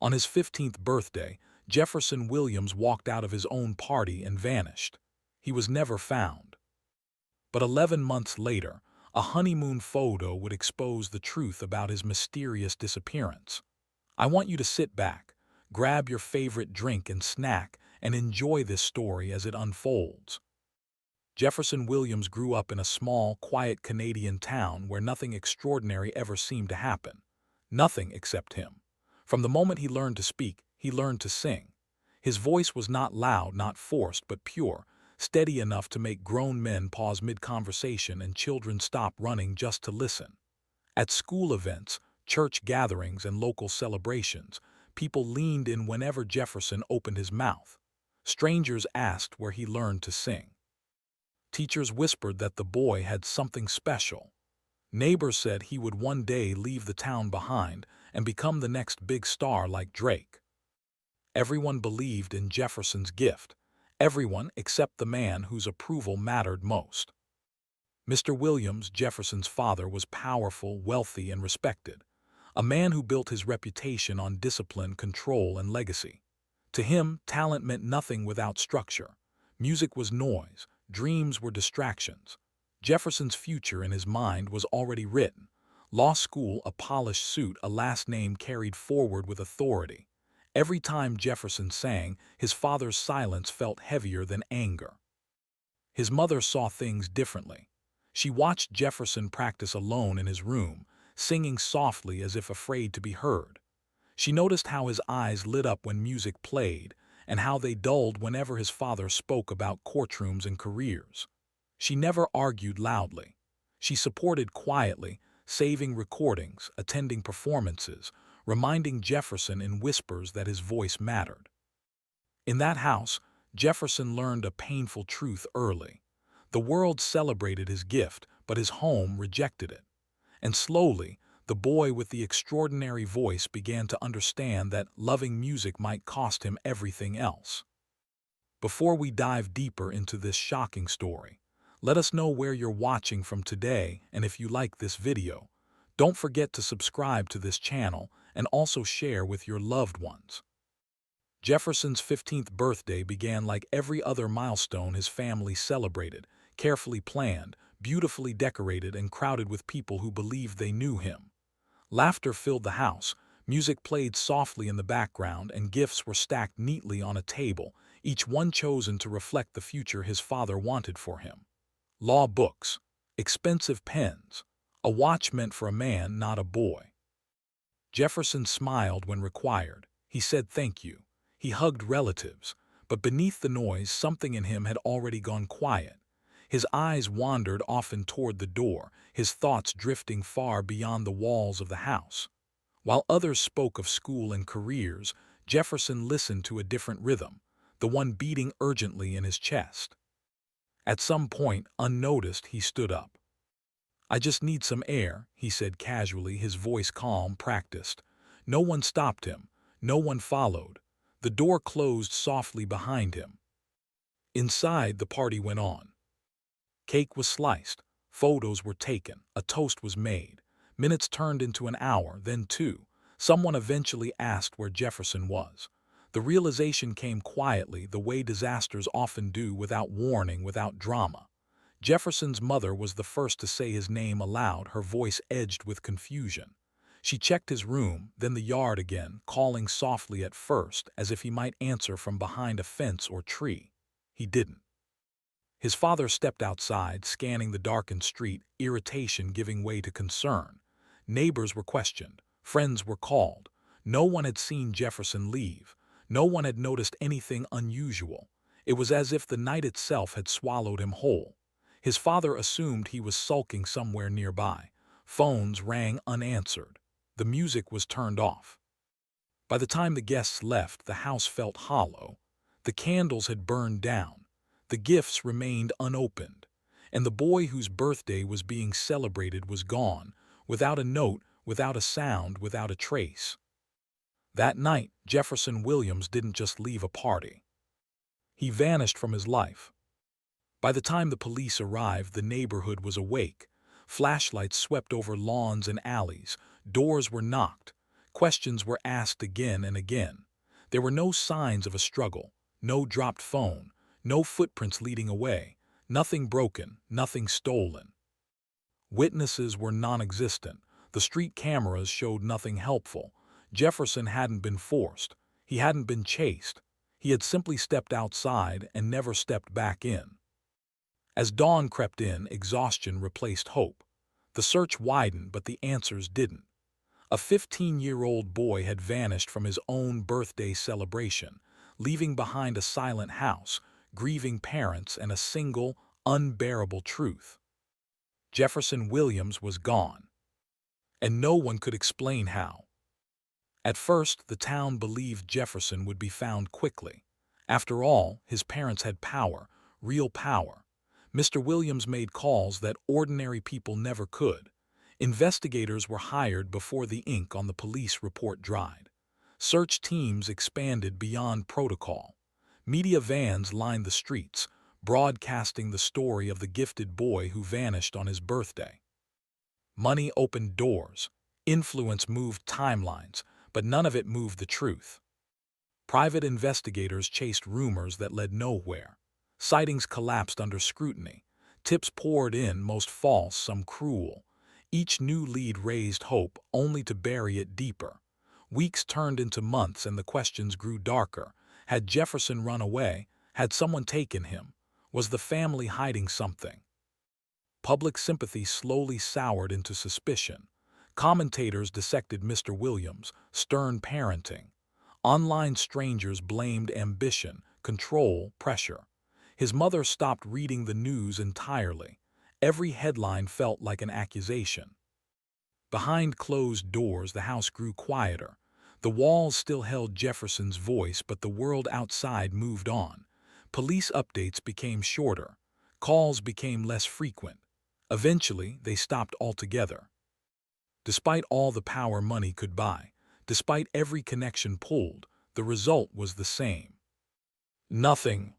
On his 15th birthday, Jefferson Williams walked out of his own party and vanished. He was never found. But 11 months later, a honeymoon photo would expose the truth about his mysterious disappearance. I want you to sit back, grab your favorite drink and snack, and enjoy this story as it unfolds. Jefferson Williams grew up in a small, quiet Canadian town where nothing extraordinary ever seemed to happen. Nothing except him. From the moment he learned to speak, he learned to sing. His voice was not loud, not forced, but pure, steady enough to make grown men pause mid-conversation and children stop running just to listen. At school events, church gatherings, and local celebrations, people leaned in whenever Jefferson opened his mouth. Strangers asked where he learned to sing. Teachers whispered that the boy had something special. Neighbors said he would one day leave the town behind and become the next big star like Drake. Everyone believed in Jefferson's gift. Everyone except the man whose approval mattered most. Mr. Williams, Jefferson's father, was powerful, wealthy, and respected. A man who built his reputation on discipline, control, and legacy. To him, talent meant nothing without structure. Music was noise. Dreams were distractions. Jefferson's future in his mind was already written. Law school, a polished suit, a last name carried forward with authority. Every time Jefferson sang, his father's silence felt heavier than anger. His mother saw things differently. She watched Jefferson practice alone in his room, singing softly as if afraid to be heard. She noticed how his eyes lit up when music played, and how they dulled whenever his father spoke about courtrooms and careers. She never argued loudly. She supported quietly, saving recordings, attending performances, reminding Jefferson in whispers that his voice mattered. In that house, Jefferson learned a painful truth early. The world celebrated his gift, but his home rejected it. And slowly, the boy with the extraordinary voice began to understand that loving music might cost him everything else. Before we dive deeper into this shocking story, let us know where you're watching from today, and if you like this video, don't forget to subscribe to this channel and also share with your loved ones. Jefferson's 15th birthday began like every other milestone his family celebrated, carefully planned, beautifully decorated, and crowded with people who believed they knew him. Laughter filled the house, music played softly in the background, and gifts were stacked neatly on a table, each one chosen to reflect the future his father wanted for him. Law books, expensive pens, a watch meant for a man, not a boy. Jefferson smiled when required. He said thank you. He hugged relatives, but beneath the noise, something in him had already gone quiet. His eyes wandered often toward the door, his thoughts drifting far beyond the walls of the house. While others spoke of school and careers, Jefferson listened to a different rhythm, the one beating urgently in his chest. At some point, unnoticed, he stood up. "I just need some air," he said casually, his voice calm, practiced. No one stopped him. No one followed. The door closed softly behind him. Inside, the party went on. Cake was sliced, photos were taken, a toast was made. Minutes turned into an hour, then two. Someone eventually asked where Jefferson was. The realization came quietly, the way disasters often do, without warning, without drama. Jefferson's mother was the first to say his name aloud, her voice edged with confusion. She checked his room, then the yard again, calling softly at first, as if he might answer from behind a fence or tree. He didn't. His father stepped outside, scanning the darkened street, irritation giving way to concern. Neighbors were questioned. Friends were called. No one had seen Jefferson leave. No one had noticed anything unusual. It was as if the night itself had swallowed him whole. His father assumed he was sulking somewhere nearby. Phones rang unanswered. The music was turned off. By the time the guests left, the house felt hollow. The candles had burned down. The gifts remained unopened, and the boy whose birthday was being celebrated was gone, without a note, without a sound, without a trace. That night, Jefferson Williams didn't just leave a party. He vanished from his life. By the time the police arrived, the neighborhood was awake. Flashlights swept over lawns and alleys. Doors were knocked. Questions were asked again and again. There were no signs of a struggle, no dropped phone, no footprints leading away, nothing broken, nothing stolen. Witnesses were non-existent. The street cameras showed nothing helpful. Jefferson hadn't been forced. He hadn't been chased. He had simply stepped outside and never stepped back in. As dawn crept in, exhaustion replaced hope. The search widened, but the answers didn't. A 15-year-old boy had vanished from his own birthday celebration, leaving behind a silent house, grieving parents, and a single, unbearable truth. Jefferson Williams was gone, and no one could explain how. At first, the town believed Jefferson would be found quickly. After all, his parents had power, real power. Mr. Williams made calls that ordinary people never could. Investigators were hired before the ink on the police report dried. Search teams expanded beyond protocol. Media vans lined the streets, broadcasting the story of the gifted boy who vanished on his birthday. Money opened doors. Influence moved timelines, but none of it moved the truth. Private investigators chased rumors that led nowhere. Sightings collapsed under scrutiny. Tips poured in, most false, some cruel. Each new lead raised hope, only to bury it deeper. Weeks turned into months and the questions grew darker. Had Jefferson run away? Had someone taken him? Was the family hiding something? Public sympathy slowly soured into suspicion. Commentators dissected Mr. Williams, stern parenting. Online strangers blamed ambition, control, pressure. His mother stopped reading the news entirely. Every headline felt like an accusation. Behind closed doors, the house grew quieter. The walls still held Jefferson's voice, but the world outside moved on. Police updates became shorter. Calls became less frequent. Eventually, they stopped altogether. Despite all the power money could buy, despite every connection pulled, the result was the same. Nothing.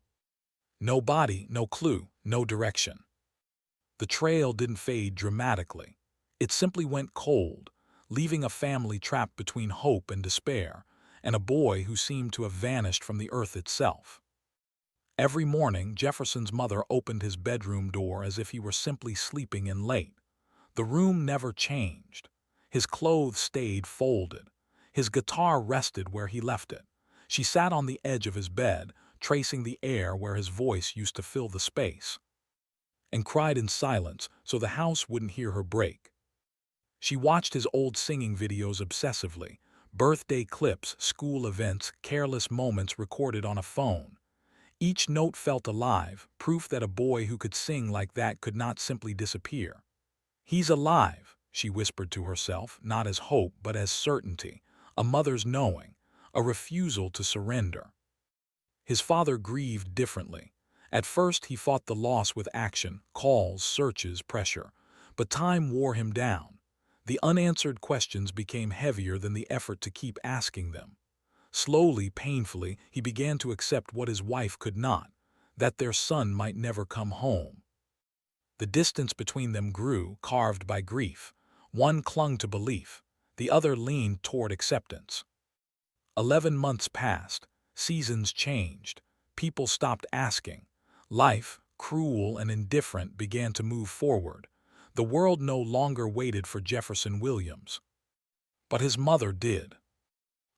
No body, no clue, no direction. The trail didn't fade dramatically. It simply went cold, leaving a family trapped between hope and despair, and a boy who seemed to have vanished from the earth itself. Every morning, Jefferson's mother opened his bedroom door as if he were simply sleeping in late. The room never changed. His clothes stayed folded. His guitar rested where he left it. She sat on the edge of his bed, tracing the air where his voice used to fill the space, and cried in silence so the house wouldn't hear her break. She watched his old singing videos obsessively, birthday clips, school events, careless moments recorded on a phone. Each note felt alive, proof that a boy who could sing like that could not simply disappear. "He's alive," she whispered to herself, not as hope but as certainty, a mother's knowing, a refusal to surrender. His father grieved differently. At first he fought the loss with action, calls, searches, pressure. But time wore him down. The unanswered questions became heavier than the effort to keep asking them. Slowly, painfully, he began to accept what his wife could not, that their son might never come home. The distance between them grew, carved by grief. One clung to belief, the other leaned toward acceptance. 11 months passed, seasons changed, people stopped asking. Life, cruel and indifferent, began to move forward. The world no longer waited for Jefferson Williams. But his mother did.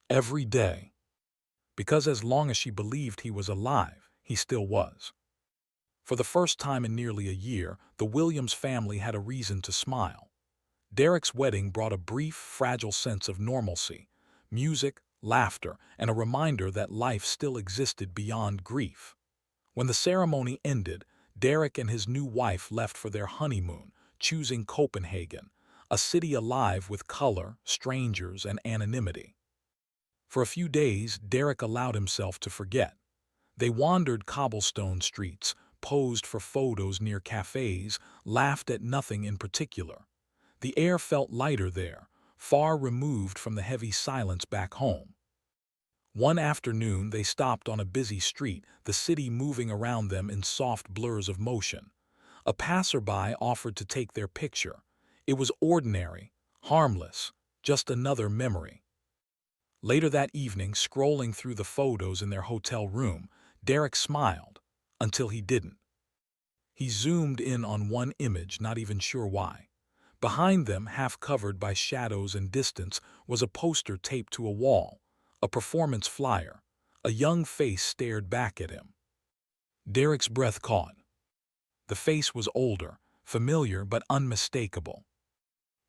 Every day. Because as long as she believed he was alive, he still was. For the first time in nearly a year, the Williams family had a reason to smile. Derek's wedding brought a brief, fragile sense of normalcy, music, laughter, and a reminder that life still existed beyond grief. When the ceremony ended, Derek and his new wife left for their honeymoon, choosing Copenhagen, a city alive with color, strangers, and anonymity. For a few days, Derek allowed himself to forget. They wandered cobblestone streets, posed for photos near cafes, laughed at nothing in particular. The air felt lighter there, far removed from the heavy silence back home. One afternoon, they stopped on a busy street, the city moving around them in soft blurs of motion. A passerby offered to take their picture. It was ordinary, harmless, just another memory. Later that evening, scrolling through the photos in their hotel room, Derek smiled, until he didn't. He zoomed in on one image, not even sure why. Behind them, half covered by shadows and distance, was a poster taped to a wall, a performance flyer. A young face stared back at him. Derek's breath caught. The face was older, familiar but unmistakable.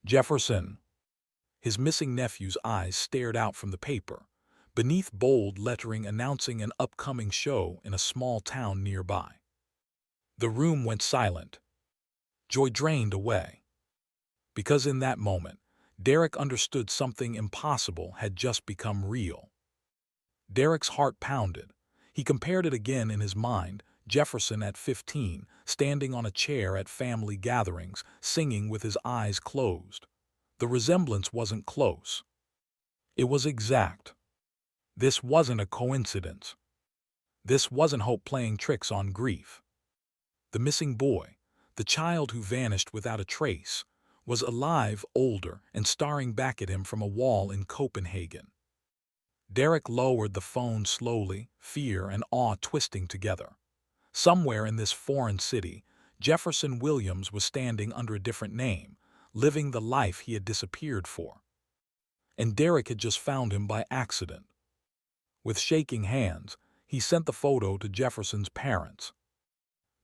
Jefferson. His missing nephew's eyes stared out from the paper, beneath bold lettering announcing an upcoming show in a small town nearby. The room went silent. Joy drained away. Because in that moment, Derek understood something impossible had just become real. Derek's heart pounded. He compared it again in his mind, Jefferson at 15, standing on a chair at family gatherings, singing with his eyes closed. The resemblance wasn't close. It was exact. This wasn't a coincidence. This wasn't hope playing tricks on grief. The missing boy, the child who vanished without a trace, was alive, older, and staring back at him from a wall in Copenhagen. Derek lowered the phone slowly, fear and awe twisting together. Somewhere in this foreign city, Jefferson Williams was standing under a different name, living the life he had disappeared for. And Derek had just found him by accident. With shaking hands, he sent the photo to Jefferson's parents.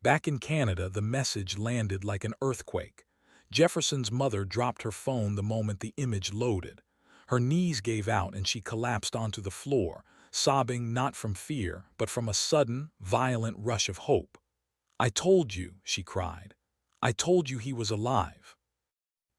Back in Canada, the message landed like an earthquake. Jefferson's mother dropped her phone the moment the image loaded. Her knees gave out and she collapsed onto the floor, sobbing not from fear, but from a sudden, violent rush of hope. "I told you," she cried. "I told you he was alive."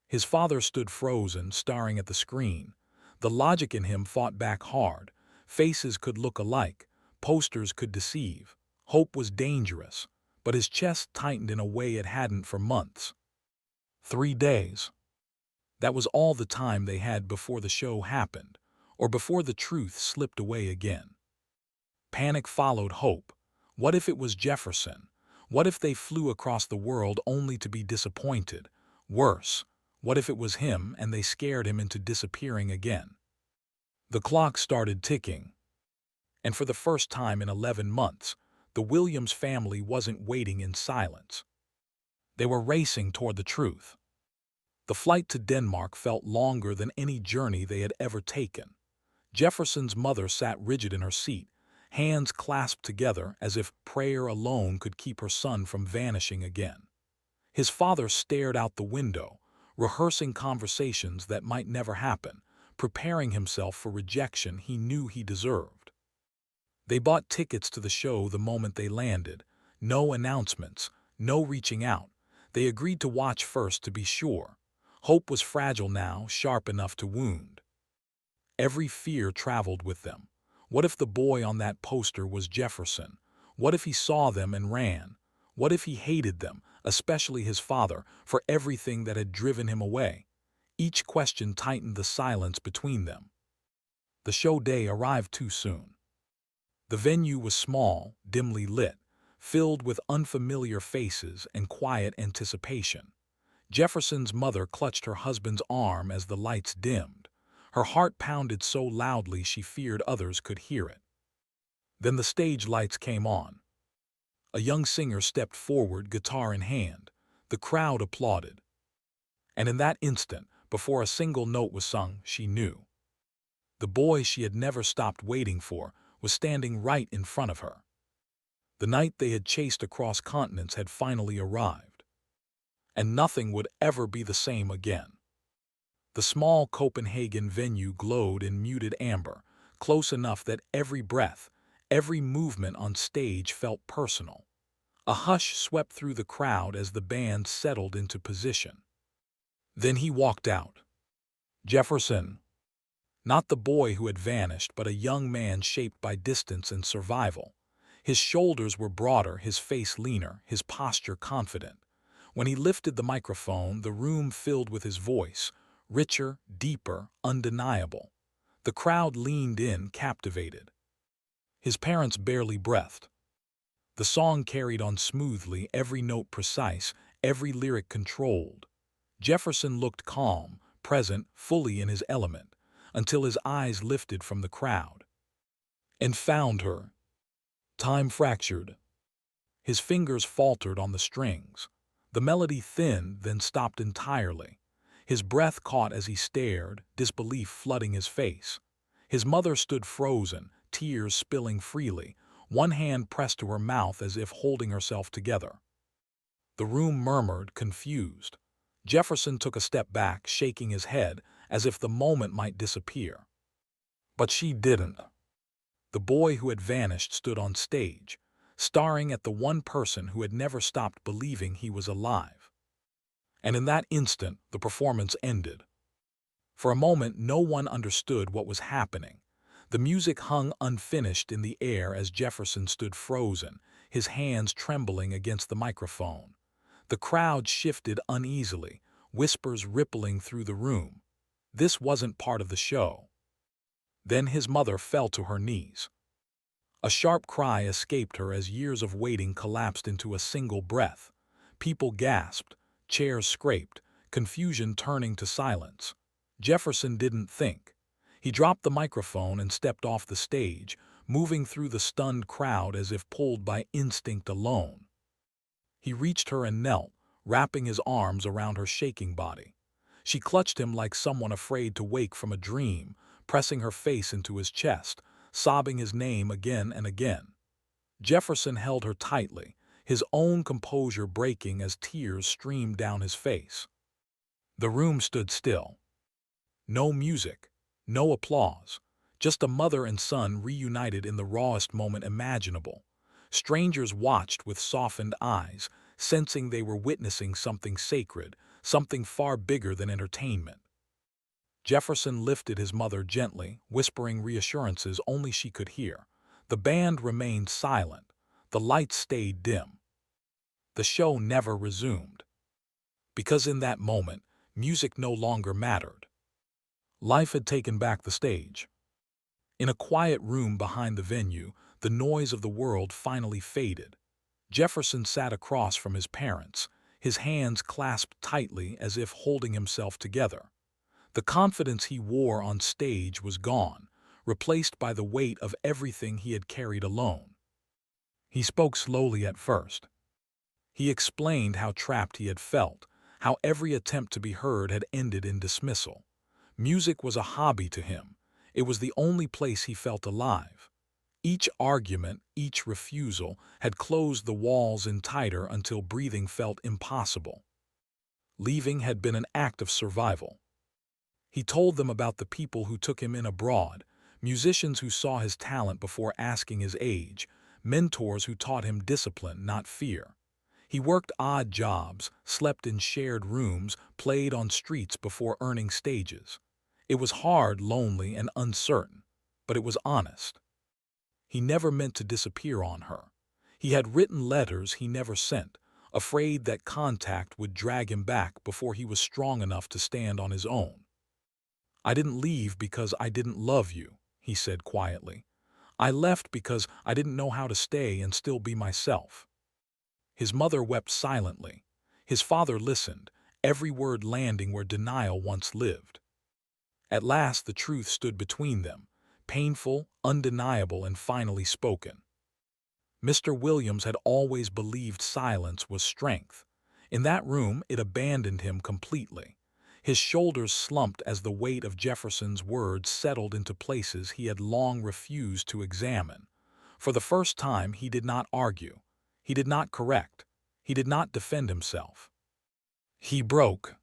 His father stood frozen, staring at the screen. The logic in him fought back hard. Faces could look alike. Posters could deceive. Hope was dangerous. But his chest tightened in a way it hadn't for months. 3 days. That was all the time they had before the show happened, or before the truth slipped away again. Panic followed hope. What if it was Jefferson? What if they flew across the world only to be disappointed? Worse, what if it was him and they scared him into disappearing again? The clock started ticking. And for the first time in 11 months, the Williams family wasn't waiting in silence. They were racing toward the truth. The flight to Denmark felt longer than any journey they had ever taken. Jefferson's mother sat rigid in her seat, hands clasped together as if prayer alone could keep her son from vanishing again. His father stared out the window, rehearsing conversations that might never happen, preparing himself for rejection he knew he deserved. They bought tickets to the show the moment they landed. No announcements, no reaching out. They agreed to watch first to be sure. Hope was fragile now, sharp enough to wound. Every fear traveled with them. What if the boy on that poster was Jefferson? What if he saw them and ran? What if he hated them, especially his father, for everything that had driven him away? Each question tightened the silence between them. The show day arrived too soon. The venue was small, dimly lit, filled with unfamiliar faces and quiet anticipation. Jefferson's mother clutched her husband's arm as the lights dimmed. Her heart pounded so loudly she feared others could hear it. Then the stage lights came on. A young singer stepped forward, guitar in hand. The crowd applauded. And in that instant, before a single note was sung, she knew. The boy she had never stopped waiting for was standing right in front of her. The night they had chased across continents had finally arrived. And nothing would ever be the same again. The small Copenhagen venue glowed in muted amber, close enough that every breath, every movement on stage felt personal. A hush swept through the crowd as the band settled into position. Then he walked out. Jefferson. Not the boy who had vanished, but a young man shaped by distance and survival. His shoulders were broader, his face leaner, his posture confident. When he lifted the microphone, the room filled with his voice, richer, deeper, undeniable. The crowd leaned in, captivated. His parents barely breathed. The song carried on smoothly, every note precise, every lyric controlled. Jefferson looked calm, present, fully in his element. until his eyes lifted from the crowd. And found her. Time fractured. His fingers faltered on the strings. The melody thinned, then stopped entirely. His breath caught as he stared, disbelief flooding his face. His mother stood frozen, tears spilling freely, one hand pressed to her mouth as if holding herself together. The room murmured, confused. Jefferson took a step back, shaking his head, as if the moment might disappear. But she didn't. The boy who had vanished stood on stage, staring at the one person who had never stopped believing he was alive. And in that instant, the performance ended. For a moment, no one understood what was happening. The music hung unfinished in the air as Jefferson stood frozen, his hands trembling against the microphone. The crowd shifted uneasily, whispers rippling through the room. This wasn't part of the show. Then his mother fell to her knees. A sharp cry escaped her as years of waiting collapsed into a single breath. People gasped, chairs scraped, confusion turning to silence. Jefferson didn't think. He dropped the microphone and stepped off the stage, moving through the stunned crowd as if pulled by instinct alone. He reached her and knelt, wrapping his arms around her shaking body. She clutched him like someone afraid to wake from a dream, pressing her face into his chest, sobbing his name again and again. Jefferson held her tightly, his own composure breaking as tears streamed down his face. The room stood still. No music, no applause, just a mother and son reunited in the rawest moment imaginable. Strangers watched with softened eyes, sensing they were witnessing something sacred, something far bigger than entertainment. Jefferson lifted his mother gently, whispering reassurances only she could hear. The band remained silent. The lights stayed dim. The show never resumed. Because in that moment, music no longer mattered. Life had taken back the stage. In a quiet room behind the venue, the noise of the world finally faded. Jefferson sat across from his parents, his hands clasped tightly as if holding himself together. The confidence he wore on stage was gone, replaced by the weight of everything he had carried alone. He spoke slowly at first. He explained how trapped he had felt, how every attempt to be heard had ended in dismissal. Music was a hobby to him. It was the only place he felt alive. Each argument, each refusal, had closed the walls in tighter until breathing felt impossible. Leaving had been an act of survival. He told them about the people who took him in abroad, musicians who saw his talent before asking his age, mentors who taught him discipline, not fear. He worked odd jobs, slept in shared rooms, played on streets before earning stages. It was hard, lonely, and uncertain, but it was honest. He never meant to disappear on her. He had written letters he never sent, afraid that contact would drag him back before he was strong enough to stand on his own. "I didn't leave because I didn't love you," he said quietly. "I left because I didn't know how to stay and still be myself." His mother wept silently. His father listened, every word landing where denial once lived. At last the truth stood between them, painful, undeniable, and finally spoken. Mr. Williams had always believed silence was strength. In that room, it abandoned him completely. His shoulders slumped as the weight of Jefferson's words settled into places he had long refused to examine. For the first time, he did not argue. He did not correct. He did not defend himself. He broke.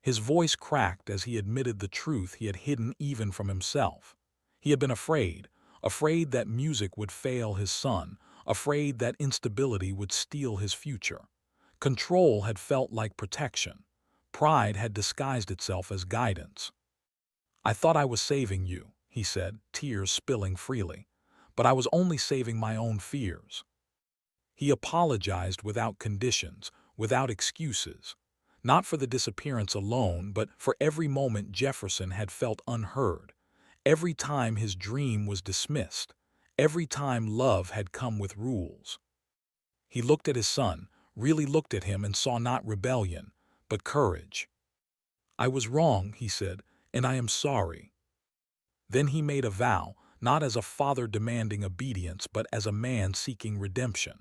His voice cracked as he admitted the truth he had hidden even from himself. He had been afraid that music would fail his son, afraid that instability would steal his future. Control had felt like protection. Pride had disguised itself as guidance. "I thought I was saving you," he said, tears spilling freely. "But I was only saving my own fears." He apologized without conditions, without excuses. Not for the disappearance alone, but for every moment Jefferson had felt unheard. Every time his dream was dismissed. Every time love had come with rules. He looked at his son, really looked at him, and saw not rebellion, but courage. "I was wrong," he said, "and I am sorry." Then he made a vow, not as a father demanding obedience, but as a man seeking redemption.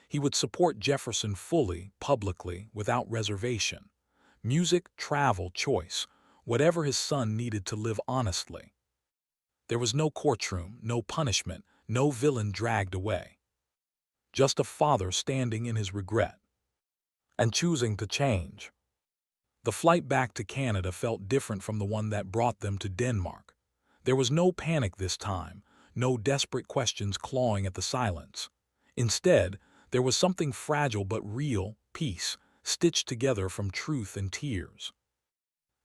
He would support Jefferson fully, publicly, without reservation. Music, travel, choice, whatever his son needed to live honestly. There was no courtroom, no punishment, no villain dragged away. Just a father standing in his regret and choosing to change. The flight back to Canada felt different from the one that brought them to Denmark. There was no panic this time, no desperate questions clawing at the silence. Instead, there was something fragile but real, peace, stitched together from truth and tears.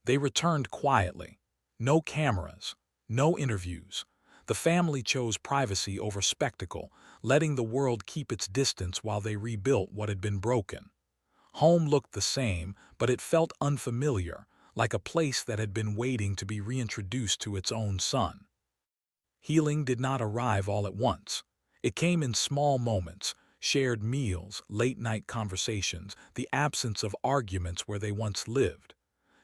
They returned quietly. No cameras, no interviews. The family chose privacy over spectacle, letting the world keep its distance while they rebuilt what had been broken. Home looked the same, but it felt unfamiliar, like a place that had been waiting to be reintroduced to its own son. Healing did not arrive all at once. It came in small moments, shared meals, late-night conversations, the absence of arguments where they once lived.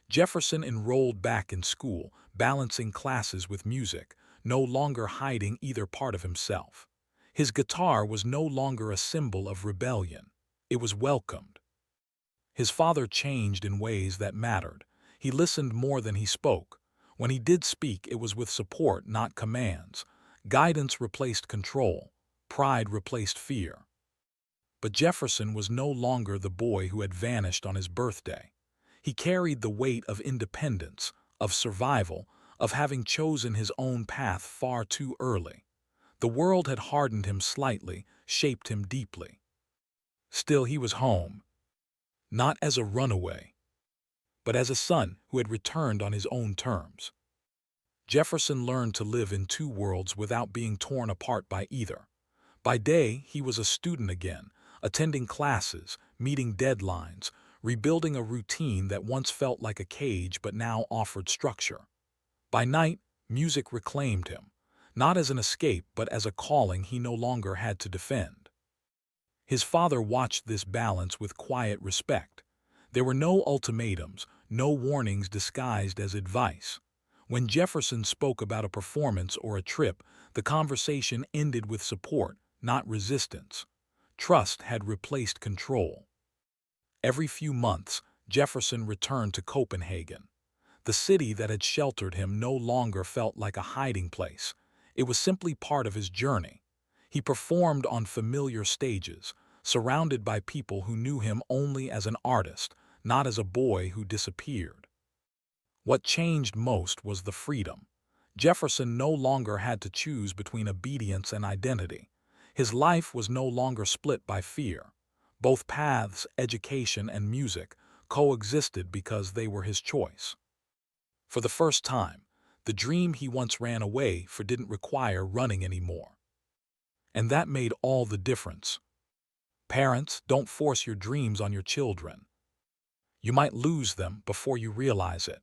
Jefferson enrolled back in school, balancing classes with music, no longer hiding either part of himself. His guitar was no longer a symbol of rebellion. It was welcomed. His father changed in ways that mattered. He listened more than he spoke. When he did speak, it was with support, not commands. Guidance replaced control. Pride replaced fear. But Jefferson was no longer the boy who had vanished on his birthday. He carried the weight of independence, of survival, of having chosen his own path far too early. The world had hardened him slightly, shaped him deeply. Still, he was home. Not as a runaway, but as a son who had returned on his own terms. Jefferson learned to live in two worlds without being torn apart by either. By day, he was a student again, attending classes, meeting deadlines, rebuilding a routine that once felt like a cage but now offered structure. By night, music reclaimed him, not as an escape but as a calling he no longer had to defend. His father watched this balance with quiet respect. There were no ultimatums, no warnings disguised as advice. When Jefferson spoke about a performance or a trip, the conversation ended with support, not resistance. Trust had replaced control. Every few months, Jefferson returned to Copenhagen. The city that had sheltered him no longer felt like a hiding place. It was simply part of his journey. He performed on familiar stages, surrounded by people who knew him only as an artist, not as a boy who disappeared. What changed most was the freedom. Jefferson no longer had to choose between obedience and identity. His life was no longer split by fear. Both paths, education and music, coexisted because they were his choice. For the first time, the dream he once ran away for didn't require running anymore. And that made all the difference. Parents, don't force your dreams on your children. You might lose them before you realize it.